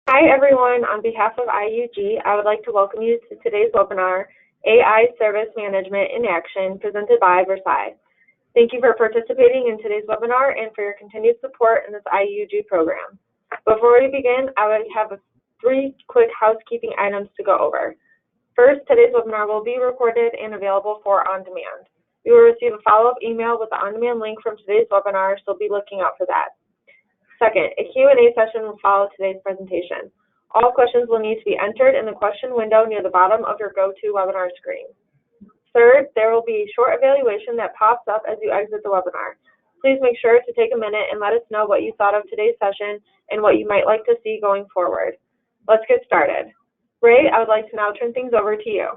Hi, everyone. On behalf of IUG, I would like to welcome you to today's webinar, AI Service Management in Action, presented by Versailles. Thank you for participating in today's webinar and for your continued support in this IUG program. Before we begin, I would have three quick housekeeping items to go over. First, today's webinar will be recorded and available for on-demand. You will receive a follow-up email with the on-demand link from today's webinar, so be looking out for that. Second, a Q&A session will follow today's presentation. All questions will need to be entered in the question window near the bottom of your GoToWebinar screen. Third, there will be a short evaluation that pops up as you exit the webinar. Please make sure to take a minute and let us know what you thought of today's session and what you might like to see going forward. Let's get started. Ray, I would like to now turn things over to you.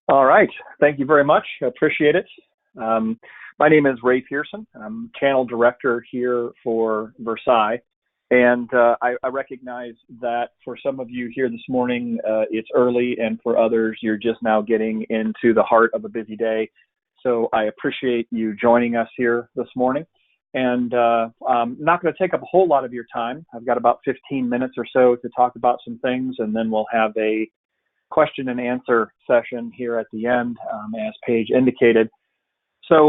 All right. Thank you very much. I appreciate it. My name is Ray Pearson. I'm Channel Director here for Versailles. And I recognize that for some of you here this morning, it's early, and for others, you're just now getting into the heart of a busy day. So I appreciate you joining us here this morning. And I'm not going to take up a whole lot of your time. I've got about 15 minutes or so to talk about some things, and then we'll have a question and answer session here at the end, as Paige indicated.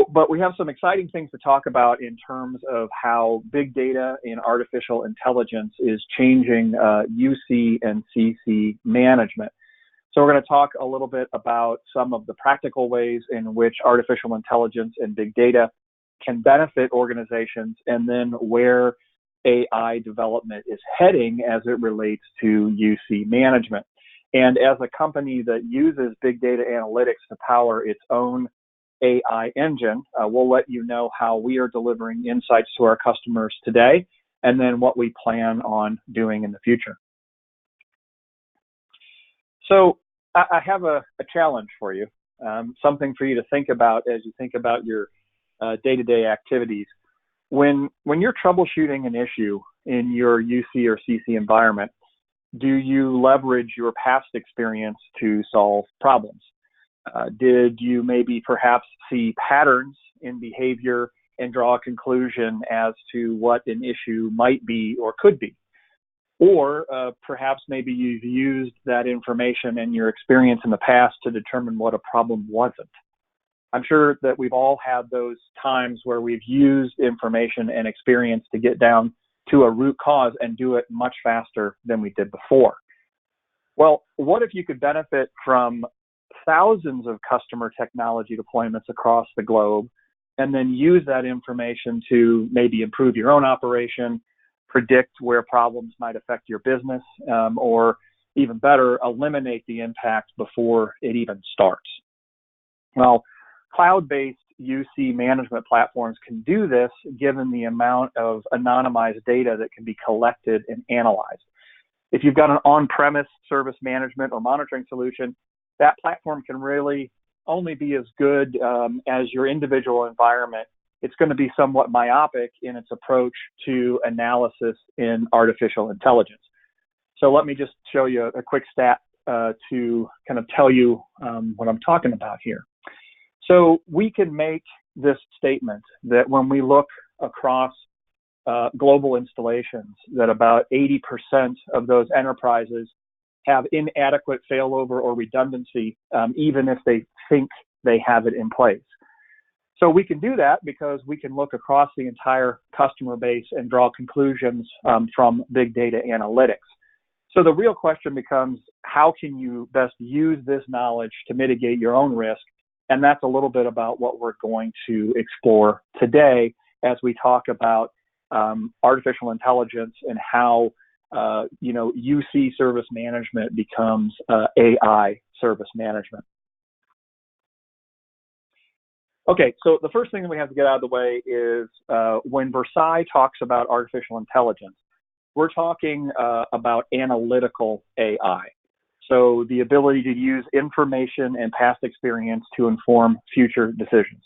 But we have some exciting things to talk about in terms of how big data and artificial intelligence is changing UC and CC management. So we're going to talk a little bit about some of the practical ways in which artificial intelligence and big data can benefit organizations, and then where AI development is heading as it relates to UC management. And as a company that uses big data analytics to power its own AI engine, we'll let you know how we are delivering insights to our customers today, and then what we plan on doing in the future. So I have a challenge for you, something for you to think about as you think about your day-to-day activities. When you're troubleshooting an issue in your UC or CC environment, do you leverage your past experience to solve problems? Did you maybe perhaps see patterns in behavior and draw a conclusion as to what an issue might be or could be? Or perhaps maybe you've used that information and your experience in the past to determine what a problem wasn't. I'm sure that we've all had those times where we've used information and experience to get down to a root cause and do it much faster than we did before. Well, what if you could benefit from thousands of customer technology deployments across the globe, and then use that information to maybe improve your own operation, predict where problems might affect your business, or even better, eliminate the impact before it even starts? Well, cloud-based UC management platforms can do this given the amount of anonymized data that can be collected and analyzed. If you've got an on-premise service management or monitoring solution, that platform can really only be as good as your individual environment. It's going to be somewhat myopic in its approach to analysis in artificial intelligence. So let me just show you a quick stat to kind of tell you what I'm talking about here. So we can make this statement that when we look across global installations, that about 80% of those enterprises have inadequate failover or redundancy, even if they think they have it in place. So we can do that because we can look across the entire customer base and draw conclusions from big data analytics. So the real question becomes, how can you best use this knowledge to mitigate your own risk? And that's a little bit about what we're going to explore today as we talk about artificial intelligence and how UC service management becomes AI service management. Okay, so the first thing that we have to get out of the way is when Versailles talks about artificial intelligence, we're talking about analytical AI. So the ability to use information and past experience to inform future decisions.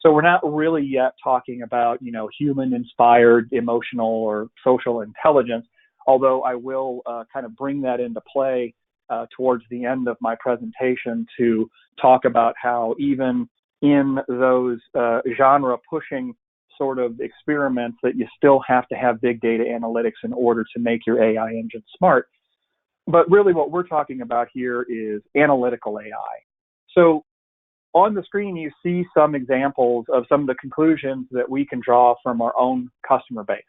So we're not really yet talking about, human-inspired emotional or social intelligence, although I will kind of bring that into play towards the end of my presentation to talk about how even in those genre-pushing sort of experiments that you still have to have big data analytics in order to make your AI engine smart. But really what we're talking about here is analytical AI. So on the screen, you see some examples of some of the conclusions that we can draw from our own customer base.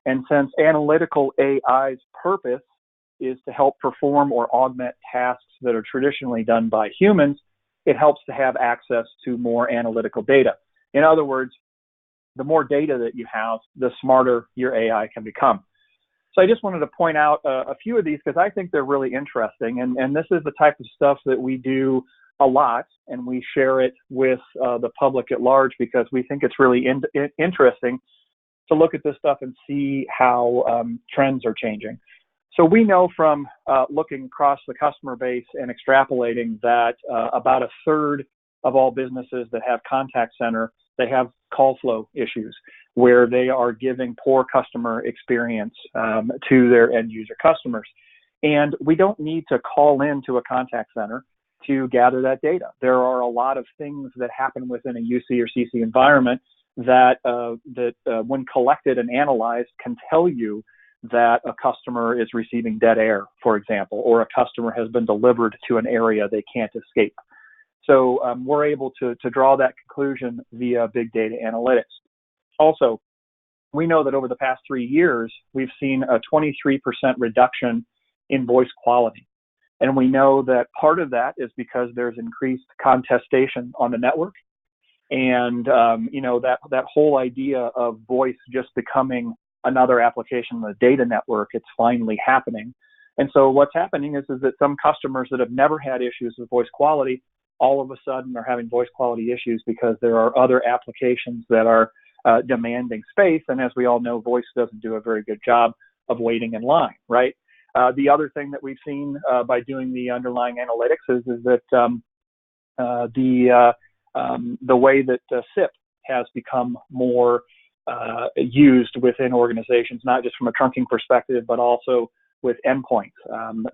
And since analytical AI's purpose is to help perform or augment tasks that are traditionally done by humans, it helps to have access to more analytical data. In other words, the more data that you have, the smarter your AI can become. So I just wanted to point out a few of these because I think they're really interesting. And this is the type of stuff that we do a lot, and we share it with the public at large because we think it's really interesting to look at this stuff and see how trends are changing. So we know from looking across the customer base and extrapolating that about a third of all businesses that have contact center, they have call flow issues where they are giving poor customer experience to their end user customers. And we don't need to call into a contact center to gather that data. There are a lot of things that happen within a UC or CC environment that when collected and analyzed can tell you that a customer is receiving dead air, for example, or a customer has been delivered to an area they can't escape. So we're able to draw that conclusion via big data analytics. Also, we know that over the past 3 years, we've seen a 23% reduction in voice quality. And we know that part of that is because there's increased contestation on the network. And, that whole idea of voice just becoming another application on the data network, it's finally happening. And so what's happening is that some customers that have never had issues with voice quality all of a sudden are having voice quality issues because there are other applications that are demanding space. And as we all know, voice doesn't do a very good job of waiting in line, right? The other thing that we've seen by doing the underlying analytics is that the way that SIP has become more used within organizations, not just from a trunking perspective, but also with endpoints.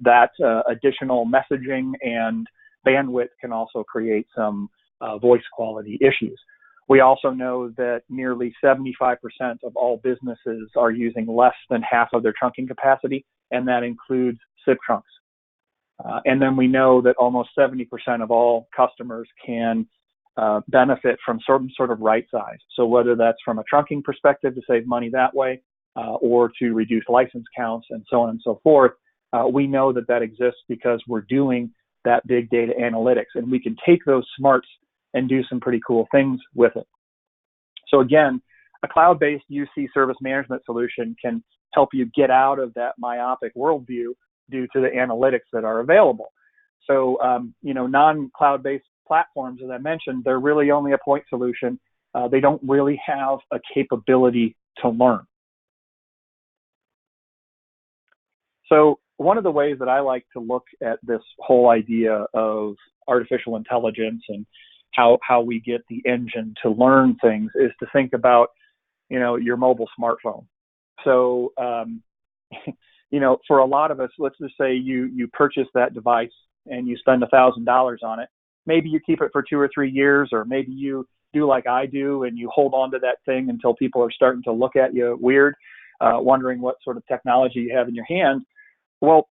That additional messaging and bandwidth can also create some voice quality issues. We also know that nearly 75% of all businesses are using less than half of their trunking capacity, and that includes SIP trunks. And then we know that almost 70% of all customers can benefit from some sort of right size. So whether that's from a trunking perspective to save money that way, or to reduce license counts and so on and so forth, we know that that exists because we're doing that big data analytics, and we can take those smarts and do some pretty cool things with it. So again, a cloud-based UC service management solution can help you get out of that myopic worldview due to the analytics that are available. So, non-cloud-based platforms, as I mentioned, they're really only a point solution. They don't really have a capability to learn. So one of the ways that I like to look at this whole idea of artificial intelligence and how we get the engine to learn things is to think about, your mobile smartphone. So, for a lot of us, let's just say you purchase that device and you spend $1,000 on it. Maybe you keep it for 2 or 3 years, or maybe you do like I do and you hold on to that thing until people are starting to look at you weird, wondering what sort of technology you have in your hand. Well,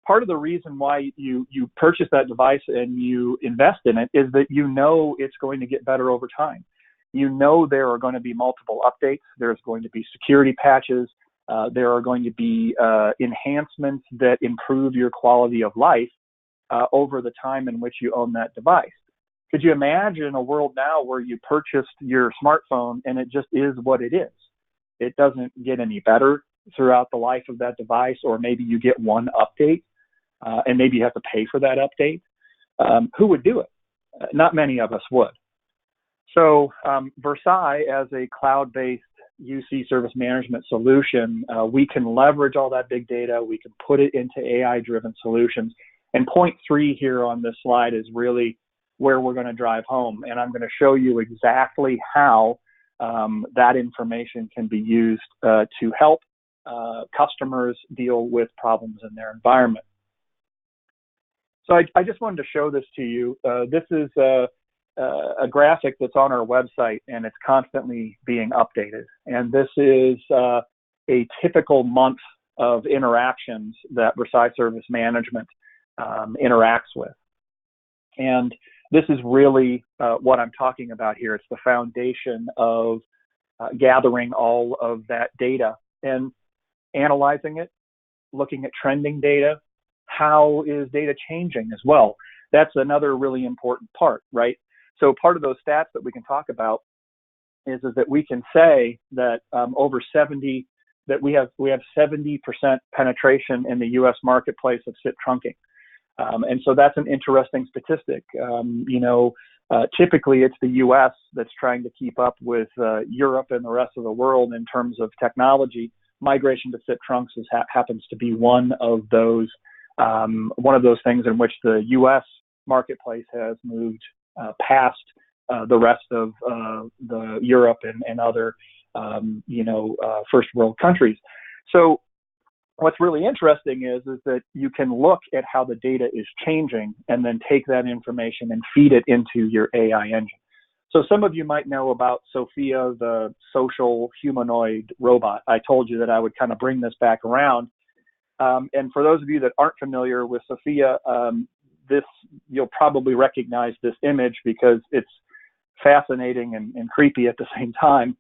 part of the reason why you purchase that device and you invest in it is that it's going to get better over time. There are going to be multiple updates. There's going to be security patches. There are going to be enhancements that improve your quality of life over the time in which you own that device. Could you imagine a world now where you purchased your smartphone and it just is what it is? It doesn't get any better throughout the life of that device, or maybe you get one update and maybe you have to pay for that update. Who would do it? Not many of us would. So Versailles, as a cloud-based UC service management solution, we can leverage all that big data. We can put it into AI-driven solutions. And point 3 here on this slide is really where we're going to drive home. And I'm going to show you exactly how that information can be used to help customers deal with problems in their environment. So I just wanted to show this to you. This is a graphic that's on our website, and it's constantly being updated. And this is a typical month of interactions that Versailles Service Management interacts with. And this is really what I'm talking about here. It's the foundation of gathering all of that data and analyzing it, looking at trending data. How is data changing as well? That's another really important part, right? So part of those stats that we can talk about is that we can say that that we have 70% penetration in the U.S. marketplace of SIP trunking. And so that's an interesting statistic. Typically it's the U.S. that's trying to keep up with Europe and the rest of the world in terms of technology. Migration to SIP trunks happens to be one of those things in which the U.S. marketplace has moved past the rest of the Europe and other first world countries. So what's really interesting is that you can look at how the data is changing and then take that information and feed it into your AI engine. So some of you might know about Sophia, the social humanoid robot. I told you that I would kind of bring this back around. And for those of you that aren't familiar with Sophia, you'll probably recognize this image because it's fascinating and creepy at the same time.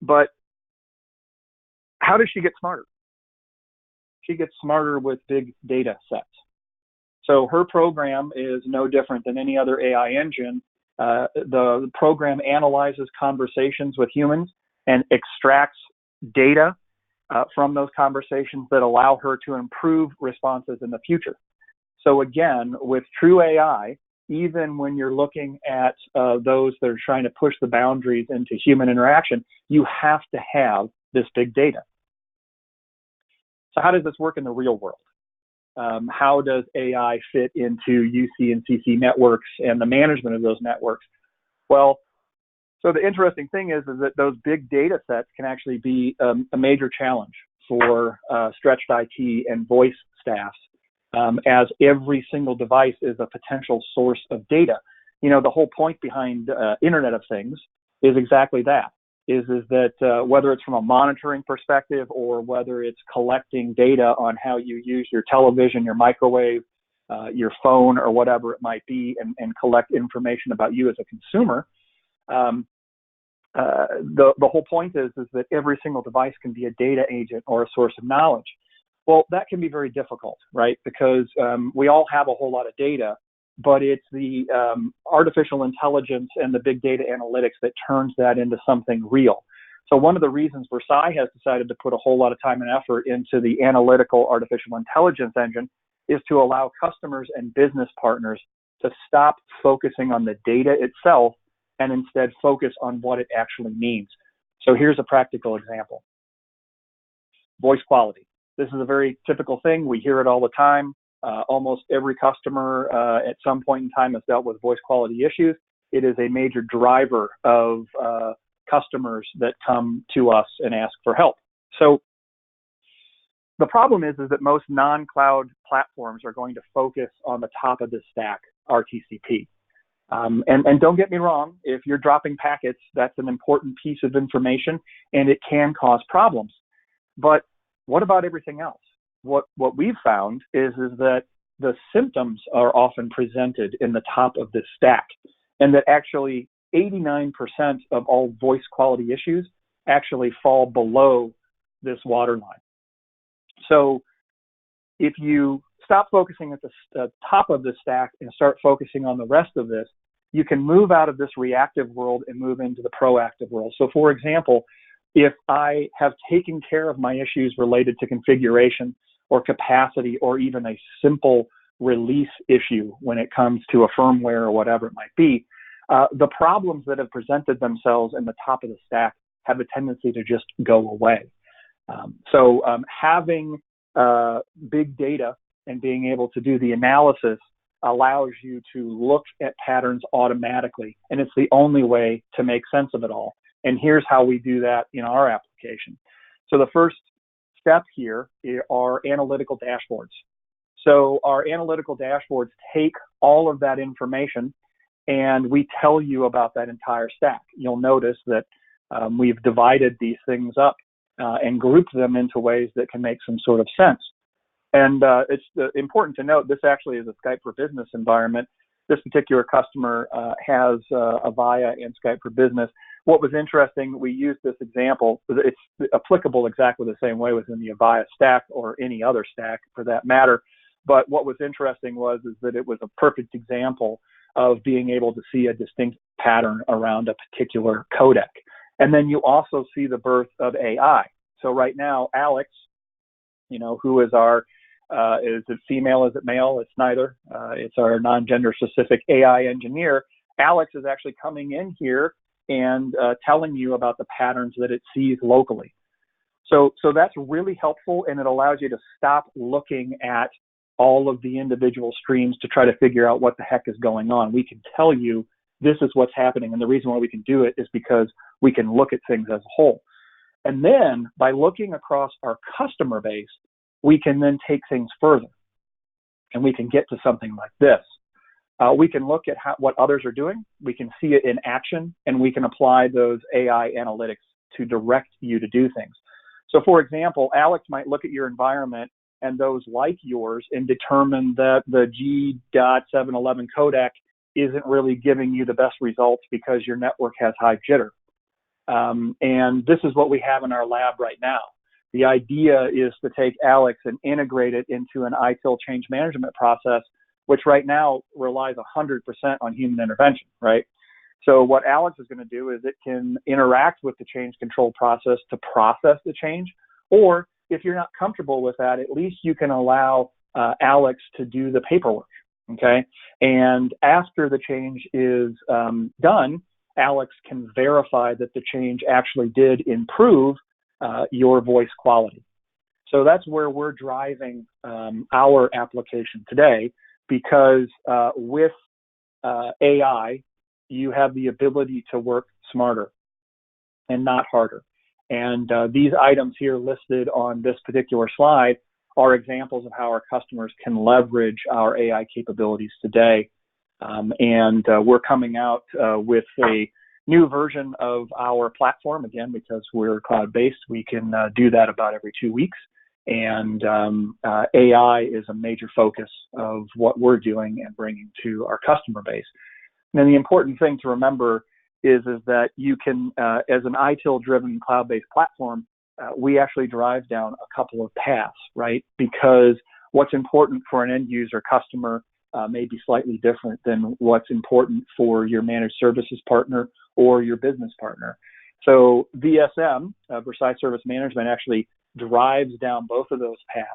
But how does she get smarter? She gets smarter with big data sets. So her program is no different than any other AI engine. The program analyzes conversations with humans and extracts data from those conversations that allow her to improve responses in the future. So again, with true AI, even when you're looking at those that are trying to push the boundaries into human interaction, you have to have this big data. So how does this work in the real world? How does AI fit into UC and CC networks and the management of those networks? Well, so the interesting thing is that those big data sets can actually be a major challenge for stretched IT and voice staffs, as every single device is a potential source of data. The whole point behind Internet of Things is exactly that, is that whether it's from a monitoring perspective or whether it's collecting data on how you use your television, your microwave, your phone, or whatever it might be, and collect information about you as a consumer, the whole point is that every single device can be a data agent or a source of knowledge. Well, that can be very difficult, right? Because we all have a whole lot of data, but it's the artificial intelligence and the big data analytics that turns that into something real. So one of the reasons Versailles has decided to put a whole lot of time and effort into the analytical artificial intelligence engine is to allow customers and business partners to stop focusing on the data itself and instead focus on what it actually means. So here's a practical example. Voice quality. This is a very typical thing. We hear it all the time. Almost every customer at some point in time has dealt with voice quality issues. It is a major driver of customers that come to us and ask for help. So the problem is that most non-cloud platforms are going to focus on the top of the stack, RTCP. And don't get me wrong, if you're dropping packets, that's an important piece of information and it can cause problems. But what about everything else? What we've found is that the symptoms are often presented in the top of this stack, and that actually 89% of all voice quality issues actually fall below this waterline. So if you stop focusing at the top of the stack and start focusing on the rest of this, you can move out of this reactive world and move into the proactive world. So for example, if I have taken care of my issues related to configuration or capacity or even a simple release issue when it comes to a firmware or whatever it might be, the problems that have presented themselves in the top of the stack have a tendency to just go away. So having big data and being able to do the analysis allows you to look at patterns automatically, and it's the only way to make sense of it all. And here's how we do that in our application. So the first step here are analytical dashboards. So our analytical dashboards take all of that information and we tell you about that entire stack. You'll notice that we've divided these things up and grouped them into ways that can make some sort of sense. And it's important to note, this actually is a Skype for Business environment. This particular customer has Avaya and Skype for Business. What was interesting, we used this example, it's applicable exactly the same way within the Avaya stack or any other stack for that matter. But what was interesting is that it was a perfect example of being able to see a distinct pattern around a particular codec. And then you also see the birth of AI. So right now, Alex, who is our, is it female, is it male? It's neither. It's our non-gender specific AI engineer. Alex is actually coming in here and telling you about the patterns that it sees locally. So that's really helpful, and it allows you to stop looking at all of the individual streams to try to figure out what the heck is going on. We can tell you this is what's happening, and the reason why we can do it is because we can look at things as a whole. And then by looking across our customer base, we can then take things further, and we can get to something like this. We can look at what others are doing, we can see it in action, and we can apply those AI analytics to direct you to do things. So for example, Alex might look at your environment and those like yours and determine that the G.711 codec isn't really giving you the best results because your network has high jitter. And this is what we have in our lab right now. The idea is to take Alex and integrate it into an ITIL change management process, which right now relies 100% on human intervention, right? So what Alex is going to do is it can interact with the change control process to process the change, or if you're not comfortable with that, at least you can allow Alex to do the paperwork, okay? And after the change is done, Alex can verify that the change actually did improve your voice quality. So that's where we're driving our application today, because with AI, you have the ability to work smarter and not harder. And these items here listed on this particular slide are examples of how our customers can leverage our AI capabilities today. And we're coming out with a new version of our platform. Again, because we're cloud-based, we can do that about every 2 weeks. And AI is a major focus of what we're doing and bringing to our customer base. And then the important thing to remember is that you can, as an ITIL-driven cloud-based platform, we actually drive down a couple of paths, right? Because what's important for an end user customer may be slightly different than what's important for your managed services partner or your business partner. So VSM, Versailles Service Management, actually drives down both of those paths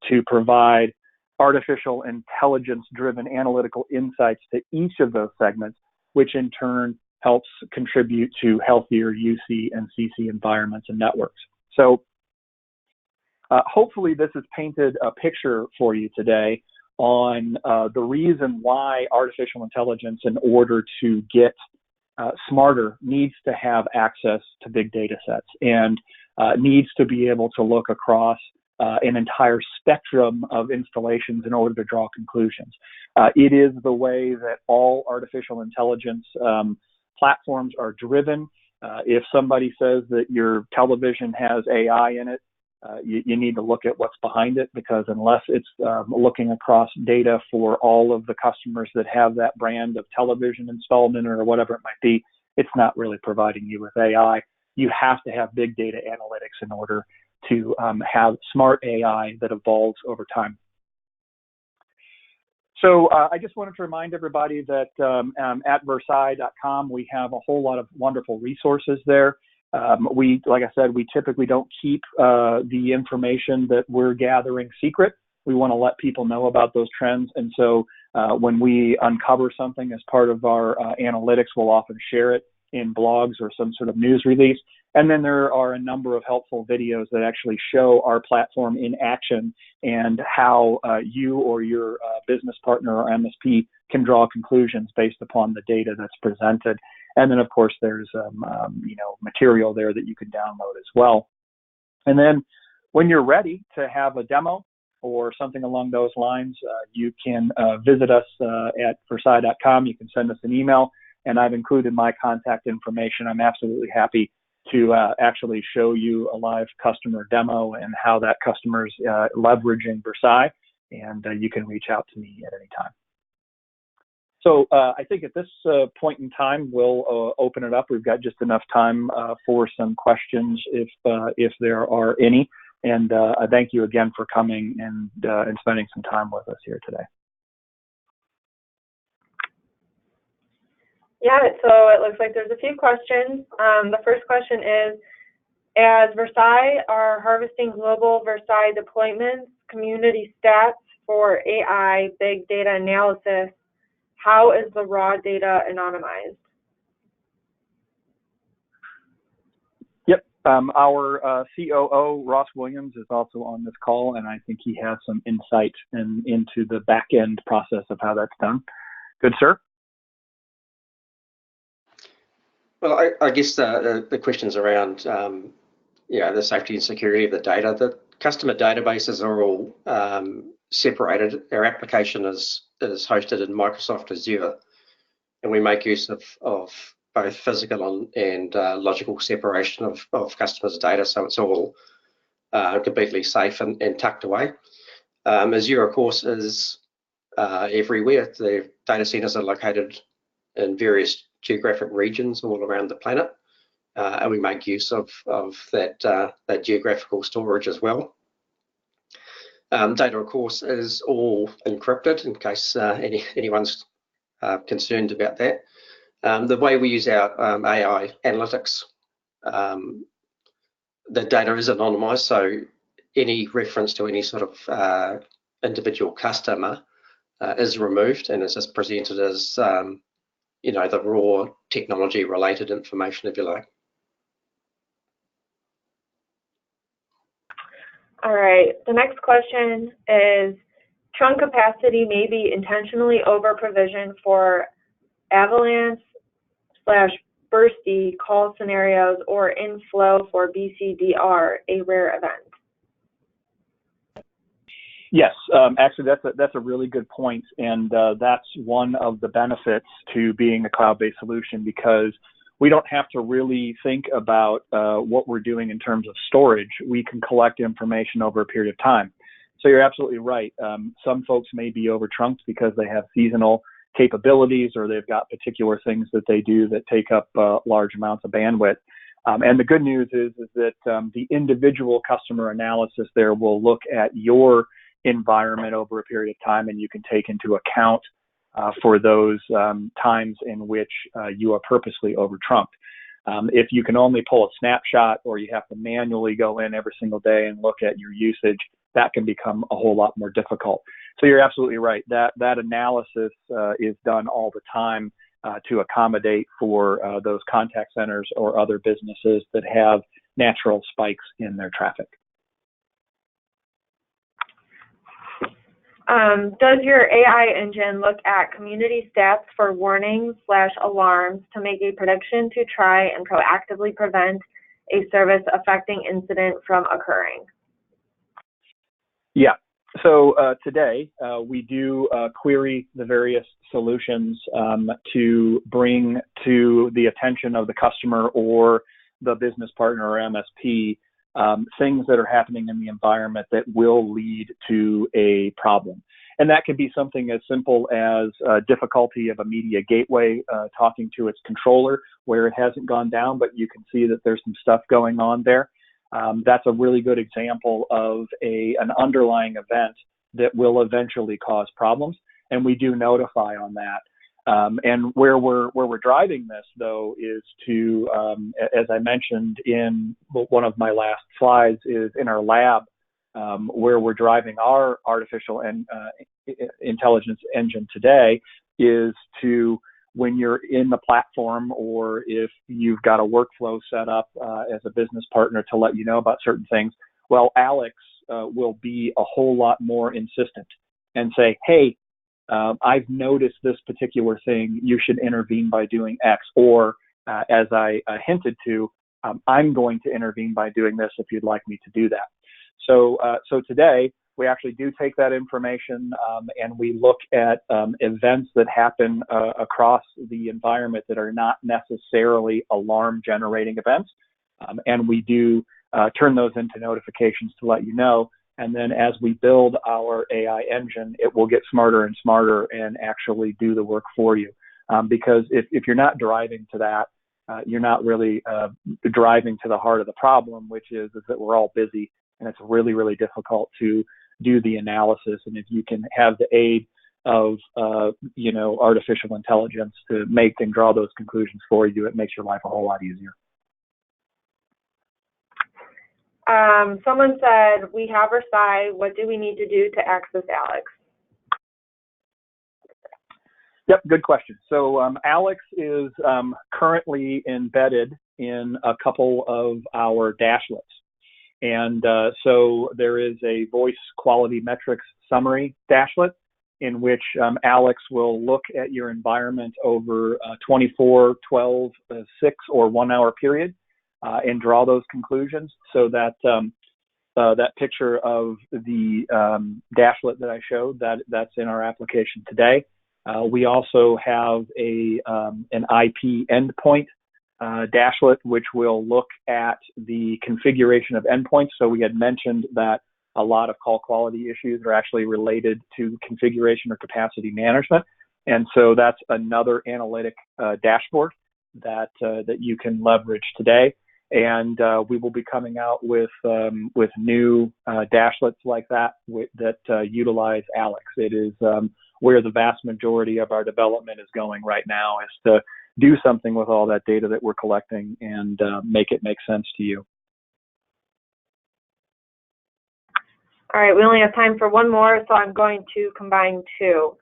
to provide artificial intelligence-driven analytical insights to each of those segments, which in turn helps contribute to healthier UC and CC environments and networks. So hopefully this has painted a picture for you today on the reason why artificial intelligence, in order to get smarter, needs to have access to big data sets and needs to be able to look across an entire spectrum of installations in order to draw conclusions. It is the way that all artificial intelligence platforms are driven. If somebody says that your television has AI in it, you need to look at what's behind it, because unless it's looking across data for all of the customers that have that brand of television installed in it or whatever it might be, it's not really providing you with AI. You have to have big data analytics in order to have smart AI that evolves over time. So I just wanted to remind everybody that at Versailles.com, we have a whole lot of wonderful resources there. Like I said, we typically don't keep the information that we're gathering secret. We want to let people know about those trends. And so when we uncover something as part of our analytics, we'll often share it in blogs or some sort of news release. And then there are a number of helpful videos that actually show our platform in action and how you or your business partner or MSP can draw conclusions based upon the data that's presented. And then, of course, there's material there that you can download as well. And then when you're ready to have a demo or something along those lines, you can visit us at Versailles.com. You can send us an email, and I've included my contact information. I'm absolutely happy to actually show you a live customer demo and how that customer's leveraging Versailles, and you can reach out to me at any time. So I think at this point in time, we'll open it up. We've got just enough time for some questions if there are any. And I thank you again for coming and spending some time with us here today. Yeah, so it looks like there's a few questions. The first question is, as Versailles are harvesting global Versailles deployments, community stats for AI, big data analysis, how is the raw data anonymized? Yep, our COO, Ross Williams, is also on this call, and I think he has some insight into the back-end process of how that's done. Good, sir? Well, I guess the questions around the safety and security of the data. The customer databases are all separated. Our application is hosted in Microsoft Azure, and we make use of both physical and logical separation of customers' data, so it's all completely safe and tucked away. Azure, of course, is everywhere. The data centers are located in various geographic regions all around the planet, and we make use of that geographical storage as well. Data, of course, is all encrypted in case anyone's concerned about that. The way we use our AI analytics, the data is anonymized, so any reference to any sort of individual customer is removed and is just presented as the raw technology-related information, if you like. All right, the next question is, trunk capacity may be intentionally over-provisioned for avalanche/bursty call scenarios or inflow for BCDR, a rare event. Yes, actually, that's a really good point, and that's one of the benefits to being a cloud-based solution, because we don't have to really think about what we're doing in terms of storage. We can collect information over a period of time. So you're absolutely right. Some folks may be over-trunked because they have seasonal capabilities or they've got particular things that they do that take up large amounts of bandwidth. And the good news is that the individual customer analysis there will look at your environment over a period of time, and you can take into account for those times in which you are purposely over-trunked. If you can only pull a snapshot or you have to manually go in every single day and look at your usage, that can become a whole lot more difficult. So you're absolutely right. That analysis is done all the time to accommodate for those contact centers or other businesses that have natural spikes in their traffic. Does your AI engine look at community stats for warnings/alarms to make a prediction to try and proactively prevent a service-affecting incident from occurring? Yeah. So today we do query the various solutions to bring to the attention of the customer or the business partner or MSP things that are happening in the environment that will lead to a problem. And that could be something as simple as difficulty of a media gateway talking to its controller where it hasn't gone down, but you can see that there's some stuff going on there. That's a really good example of an underlying event that will eventually cause problems, and we do notify on that. And where we're driving this, though, is to, as I mentioned in one of my last slides, is in our lab, where we're driving our artificial intelligence engine today, is to, when you're in the platform or if you've got a workflow set up as a business partner to let you know about certain things, well, Alex will be a whole lot more insistent and say, hey, I've noticed this particular thing, you should intervene by doing X, or as I hinted to, I'm going to intervene by doing this if you'd like me to do that. So today, we actually do take that information and we look at events that happen across the environment that are not necessarily alarm generating events. And we do turn those into notifications to let you know. And then as we build our AI engine, it will get smarter and smarter and actually do the work for you. Because if you're not driving to that, you're not really driving to the heart of the problem, which is that we're all busy and it's really, really difficult to do the analysis. And if you can have the aid of, artificial intelligence to make and draw those conclusions for you, it makes your life a whole lot easier. Someone said, we have our site. What do we need to do to access Alex? Yep, good question. So Alex is currently embedded in a couple of our dashlets. And so there is a voice quality metrics summary dashlet in which Alex will look at your environment over a 24, 12, 6, or 1 hour period and draw those conclusions, so that that picture of the dashlet that I showed, that's in our application today. We also have an IP endpoint dashlet, which will look at the configuration of endpoints. So we had mentioned that a lot of call quality issues are actually related to configuration or capacity management. And so that's another analytic dashboard that you can leverage today. And we will be coming out with new dashlets like that that utilize Alex. It is where the vast majority of our development is going right now, is to do something with all that data that we're collecting and make it make sense to you. All right, we only have time for one more, so I'm going to combine two.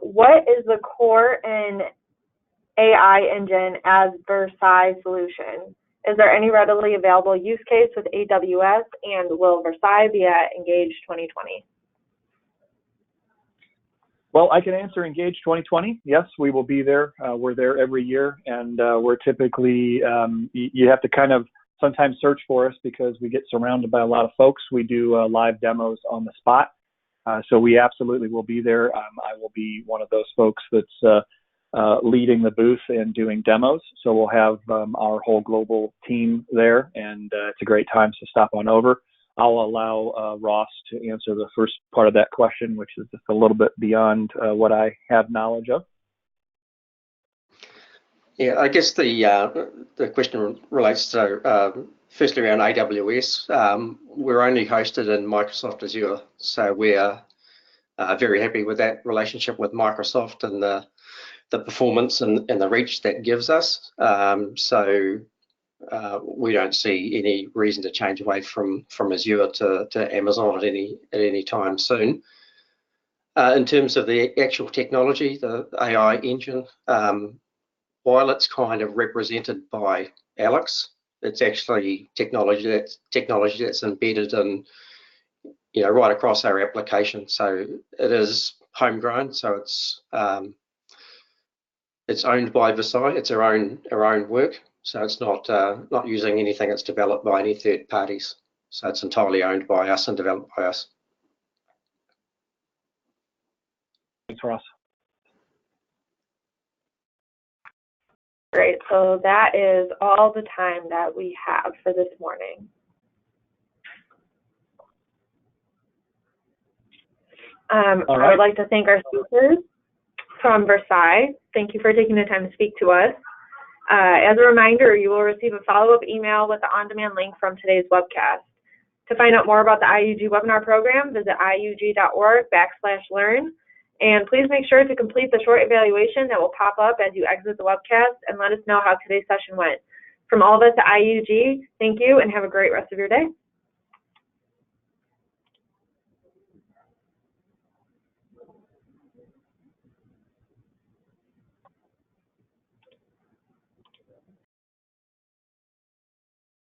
What is the core and AI engine as Versailles solution? Is there any readily available use case with AWS, and will Versailles be at Engage 2020? Well, I can answer Engage 2020. Yes, we will be there. We're there every year, and we're typically, you have to kind of sometimes search for us because we get surrounded by a lot of folks. We do live demos on the spot. So we absolutely will be there. I will be one of those folks that's leading the booth and doing demos. So we'll have our whole global team there, and it's a great time to stop on over. I'll allow Ross to answer the first part of that question, which is just a little bit beyond what I have knowledge of. Yeah, I guess the question relates to firstly around AWS. We're only hosted in Microsoft Azure, so we're very happy with that relationship with Microsoft and the performance and the reach that gives us. So we don't see any reason to change away from Azure to Amazon at any time soon. In terms of the actual technology, the AI engine, while it's kind of represented by Alex, it's actually technology that's embedded in, right across our application. So it is homegrown. So it's owned by Versailles. It's our own work. So it's not using anything that's developed by any third parties. So it's entirely owned by us and developed by us. Thanks, Ross. Great, so that is all the time that we have for this morning. I would like to thank our speakers from Versailles. Thank you for taking the time to speak to us. As a reminder, you will receive a follow-up email with the on-demand link from today's webcast. To find out more about the IUG webinar program, visit iug.org/learn. And please make sure to complete the short evaluation that will pop up as you exit the webcast, and let us know how today's session went. From all of us at IUG, thank you and have a great rest of your day.